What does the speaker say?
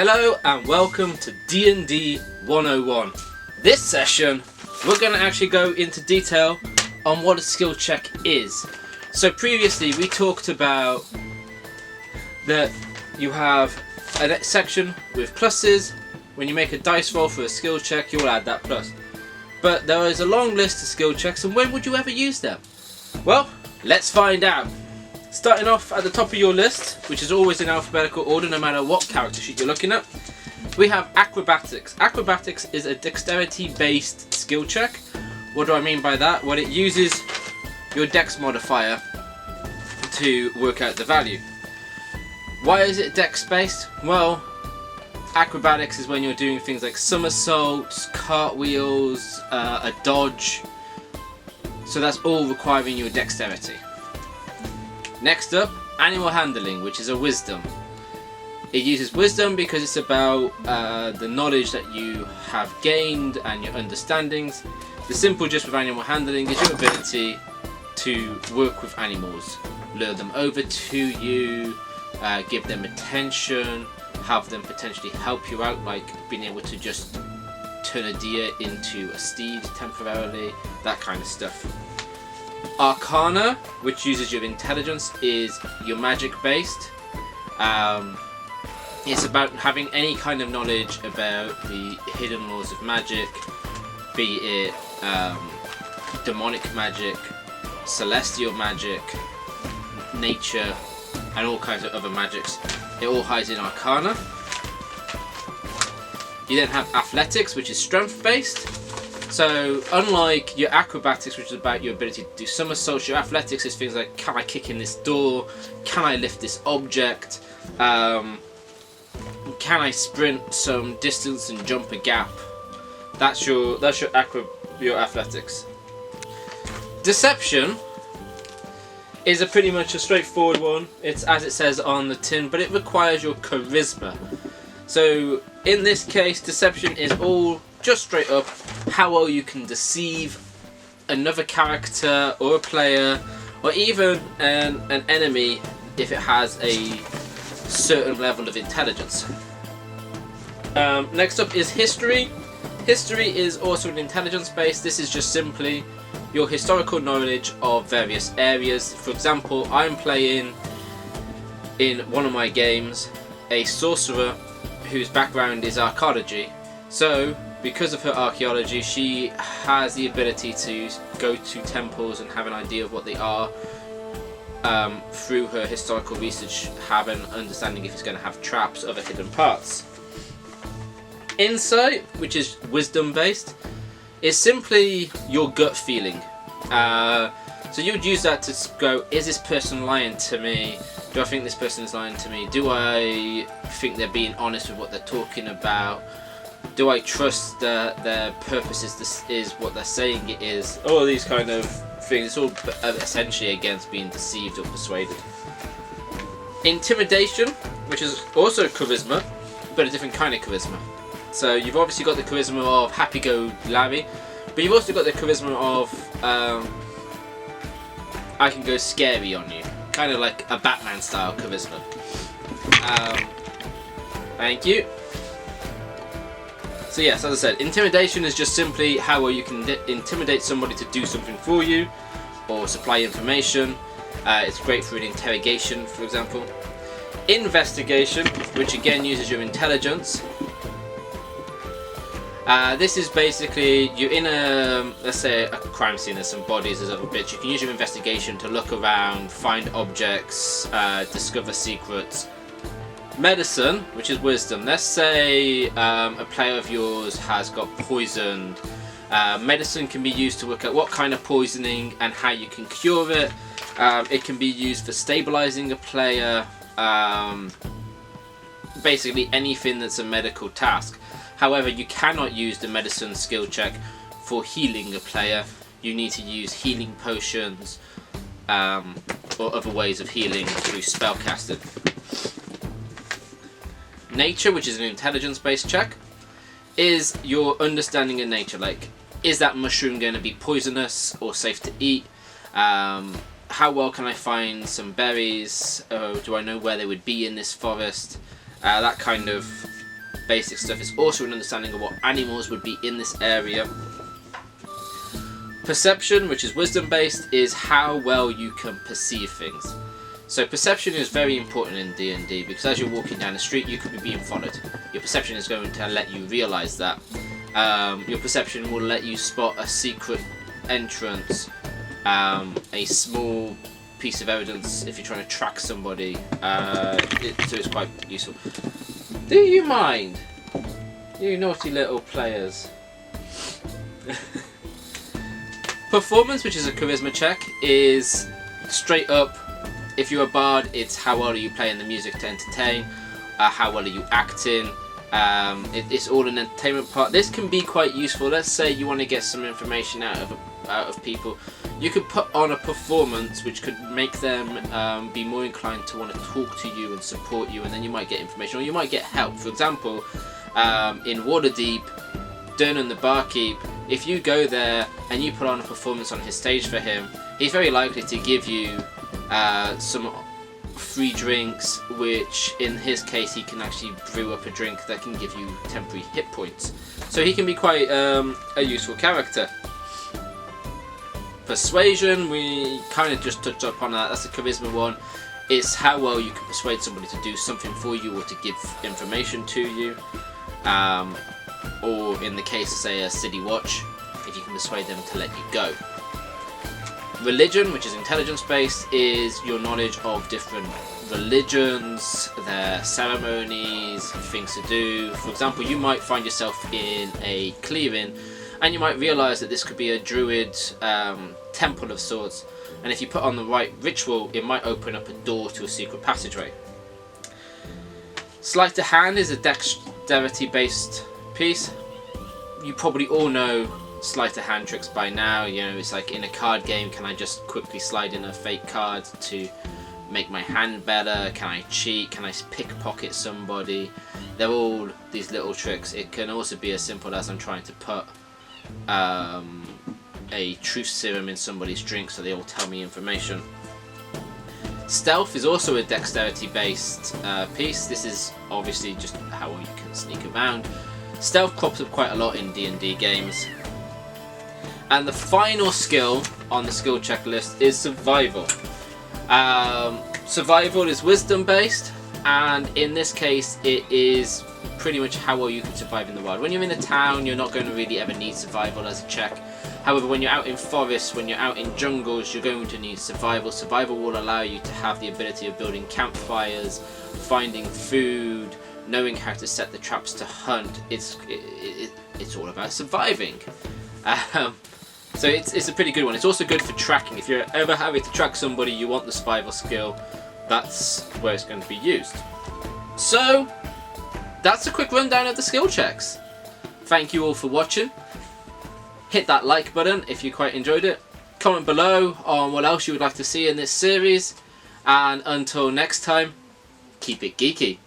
Hello and welcome to D&D 101. This session we're going to actually go into detail on what a skill check is. So previously we talked about that you have a section with pluses. When you make a dice roll for a skill check, you'll add that plus. But there is a long list of skill checks, and when would you ever use them? Well, let's find out. Starting off at the top of your list, which is always in alphabetical order no matter what character sheet you're looking at, we have acrobatics. Acrobatics is a dexterity based skill check. What do I mean by that? Well, it uses your dex modifier to work out the value. Why is it dex based? Well, acrobatics is when you're doing things like somersaults, cartwheels, a dodge. So that's all requiring your dexterity. Next up, animal handling, which is a wisdom. It uses wisdom because it's about the knowledge that you have gained and your understandings. The simple gist with animal handling is your ability to work with animals, lure them over to you, give them attention, have them potentially help you out, like being able to just turn a deer into a steed temporarily, that kind of stuff. Arcana, which uses your intelligence, is your magic based. It's about having any kind of knowledge about the hidden laws of magic, be it demonic magic, celestial magic, nature, and all kinds of other magics. It all hides in Arcana. You then have athletics, which is strength based. So unlike your acrobatics, which is about your ability to do somersaults, your athletics is things like, can I kick in this door? Can I lift this object? Can I sprint some distance and jump a gap? That's your athletics. Deception is pretty much a straightforward one. It's as it says on the tin, but it requires your charisma. So in this case, deception is all just straight up how well you can deceive another character or a player or even an enemy if it has a certain level of intelligence. Next up is history. History is also an intelligence based. This is just simply your historical knowledge of various areas. For example, I'm playing in one of my games a sorcerer whose background is archaeology. So because of her archaeology, she has the ability to go to temples and have an idea of what they are, through her historical research, have an understanding if it's going to have traps, other hidden parts. Insight, which is wisdom based, is simply your gut feeling. So you would use that to go, is this person lying to me? Do I think this person is lying to me? Do I think they're being honest with what they're talking about? Do I trust that their purpose is what they're saying it is? All these kind of things. It's all essentially against being deceived or persuaded. Intimidation, which is also charisma, but a different kind of charisma. So you've obviously got the charisma of happy-go-lucky, but you've also got the charisma of I can go scary on you. Kind of like a Batman style charisma. Thank you. So yes, as I said, intimidation is just simply how well you can intimidate somebody to do something for you or supply information. It's great for an interrogation, for example. Investigation, which again uses your intelligence. This is basically, you're in let's say a crime scene, there's some bodies, there's other bits. You can use your investigation to look around, find objects, discover secrets. Medicine, which is wisdom. Let's say a player of yours has got poisoned. Medicine can be used to work out what kind of poisoning and how you can cure it. It can be used for stabilizing a player. Basically anything that's a medical task. However, you cannot use the medicine skill check for healing a player. You need to use healing potions or other ways of healing through spellcasting. Nature, which is an intelligence-based check, is your understanding of nature. Like, is that mushroom going to be poisonous or safe to eat? How well can I find some berries? Do I know where they would be in this forest? That kind of basic stuff. It's also an understanding of what animals would be in this area. Perception, which is wisdom based, is how well you can perceive things. So perception is very important in D&D because as you're walking down the street you could be being followed. Your perception is going to let you realise that. Your perception will let you spot a secret entrance, a small piece of evidence if you're trying to track somebody, so it's quite useful. Do you mind? You naughty little players. Performance, which is a charisma check, is straight up, if you're a bard, it's how well are you playing the music to entertain, how well are you acting. It's all an entertainment part. This can be quite useful. Let's say you want to get some information out of people. You could put on a performance which could make them be more inclined to want to talk to you and support you, and then you might get information or you might get help. For example, in Waterdeep, Durnan the barkeep, if you go there and you put on a performance on his stage for him, he's very likely to give you some free drinks, which in his case he can actually brew up a drink that can give you temporary hit points. So he can be quite a useful character. Persuasion, we kind of just touched upon that. That's a charisma one. It's how well you can persuade somebody to do something for you or to give information to you. Or in the case of, say, a city watch, if you can persuade them to let you go. Religion, which is intelligence based, is your knowledge of different religions, their ceremonies, things to do. For example, you might find yourself in a clearing and you might realise that this could be a druid temple of sorts, and if you put on the right ritual it might open up a door to a secret passageway. Sleight of hand is a dexterity based piece. You probably all know sleight of hand tricks by now. You know, it's like in a card game, can I just quickly slide in a fake card to make my hand better? Can I cheat? Can I pickpocket somebody? They're all these little tricks. It can also be as simple as I'm trying to put a truth serum in somebody's drink so they all tell me information. Stealth is also a dexterity based piece. This is obviously just how well you can sneak around. Stealth crops up quite a lot in D&D games. And the final skill on the skill checklist is survival. Survival is wisdom based, and in this case it is pretty much how well you can survive in the wild. When you're in a town you're not going to really ever need survival as a check. However, when you're out in forests, when you're out in jungles, you're going to need survival. Survival will allow you to have the ability of building campfires, finding food, knowing how to set the traps to hunt. It's all about surviving. So it's a pretty good one. It's also good for tracking. If you're ever having to track somebody, you want the survival skill, that's where it's going to be used. So that's a quick rundown of the skill checks. Thank you all for watching. Hit that like button if you quite enjoyed it. Comment below on what else you would like to see in this series. And until next time, keep it geeky.